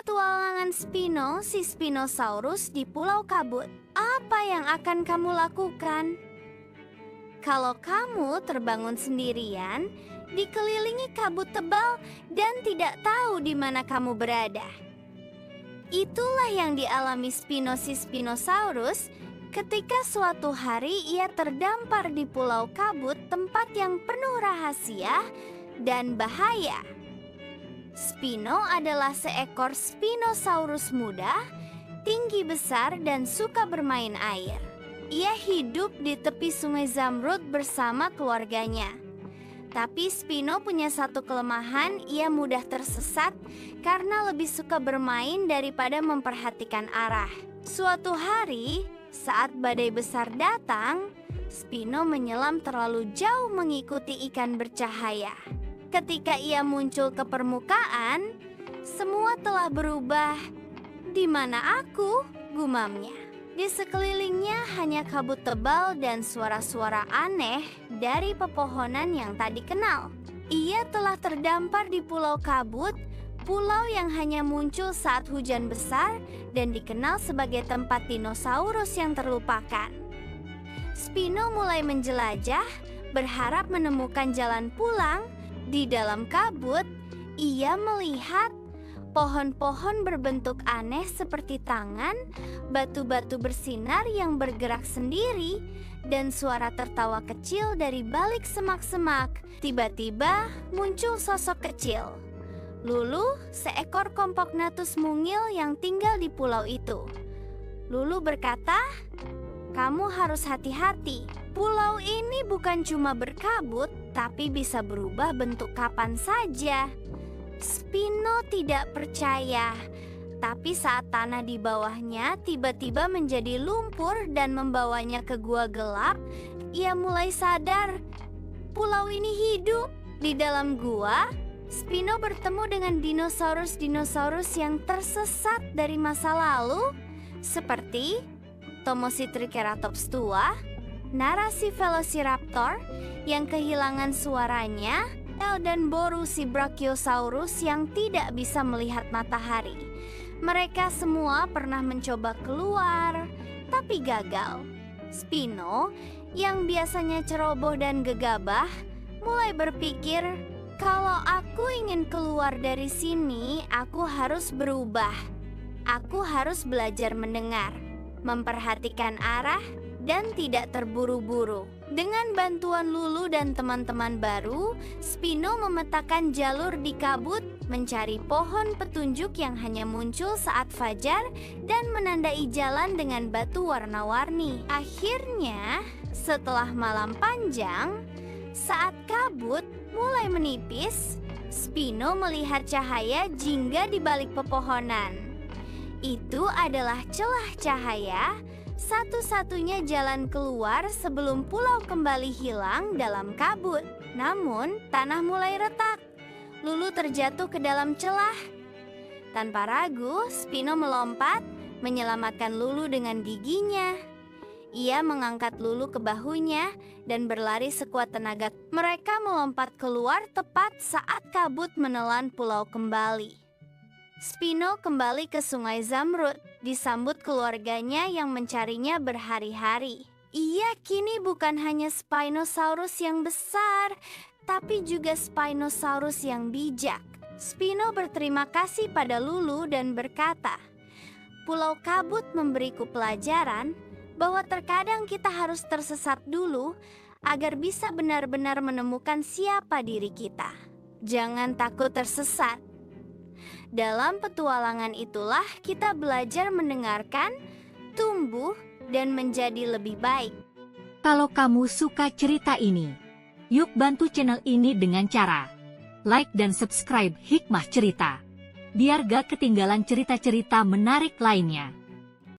Petualangan Spino, si Spinosaurus di Pulau Kabut. Apa yang akan kamu lakukan? Kalau kamu terbangun sendirian, dikelilingi kabut tebal dan tidak tahu di mana kamu berada. Itulah yang dialami Spino si Spinosaurus ketika suatu hari ia terdampar di Pulau Kabut, tempat yang penuh rahasia dan bahaya. Spino adalah seekor Spinosaurus muda, tinggi besar dan suka bermain air. Ia hidup di tepi Sungai Zamrud bersama keluarganya. Tapi Spino punya satu kelemahan, ia mudah tersesat karena lebih suka bermain daripada memperhatikan arah. Suatu hari, saat badai besar datang, Spino menyelam terlalu jauh mengikuti ikan bercahaya. Ketika ia muncul ke permukaan, semua telah berubah. "Di mana aku?" gumamnya. Di sekelilingnya hanya kabut tebal dan suara-suara aneh dari pepohonan yang tak dikenal. Ia telah terdampar di Pulau Kabut, pulau yang hanya muncul saat hujan besar dan dikenal sebagai tempat dinosaurus yang terlupakan. Spino mulai menjelajah, berharap menemukan jalan pulang. Di dalam kabut, ia melihat pohon-pohon berbentuk aneh seperti tangan, batu-batu bersinar yang bergerak sendiri, dan suara tertawa kecil dari balik semak-semak. Tiba-tiba muncul sosok kecil. Lulu, seekor Compsognathus mungil yang tinggal di pulau itu. Lulu berkata, "Kamu harus hati-hati. Pulau ini bukan cuma berkabut, tapi bisa berubah bentuk kapan saja." Spino tidak percaya, tapi saat tanah di bawahnya tiba-tiba menjadi lumpur dan membawanya ke gua gelap, ia mulai sadar pulau ini hidup. Di dalam gua, Spino bertemu dengan dinosaurus-dinosaurus yang tersesat dari masa lalu, seperti Tomosi-Triceratops tua, Narasi Velociraptor yang kehilangan suaranya, dan Boru si Brachiosaurus yang tidak bisa melihat matahari. Mereka semua pernah mencoba keluar, tapi gagal. Spino, yang biasanya ceroboh dan gegabah, mulai berpikir, "Kalau aku ingin keluar dari sini, aku harus berubah. Aku harus belajar mendengar, memperhatikan arah, dan tidak terburu-buru." Dengan bantuan Lulu dan teman-teman baru, Spino memetakan jalur di kabut, mencari pohon petunjuk yang hanya muncul saat fajar, dan menandai jalan dengan batu warna-warni. Akhirnya, setelah malam panjang, saat kabut mulai menipis, Spino melihat cahaya jingga di balik pepohonan. Itu adalah celah cahaya, satu-satunya jalan keluar sebelum pulau kembali hilang dalam kabut. Namun, tanah mulai retak. Lulu terjatuh ke dalam celah. Tanpa ragu, Spino melompat, menyelamatkan Lulu dengan giginya. Ia mengangkat Lulu ke bahunya dan berlari sekuat tenaga. Mereka melompat keluar tepat saat kabut menelan pulau kembali. Spino kembali ke Sungai Zamrud, disambut keluarganya yang mencarinya berhari-hari. Ia kini bukan hanya Spinosaurus yang besar, tapi juga Spinosaurus yang bijak. Spino berterima kasih pada Lulu dan berkata, "Pulau Kabut memberiku pelajaran bahwa terkadang kita harus tersesat dulu agar bisa benar-benar menemukan siapa diri kita. Jangan takut tersesat. Dalam petualangan itulah kita belajar mendengarkan, tumbuh, dan menjadi lebih baik." Kalau kamu suka cerita ini, yuk bantu channel ini dengan cara like dan subscribe Hikmah Cerita, biar gak ketinggalan cerita-cerita menarik lainnya.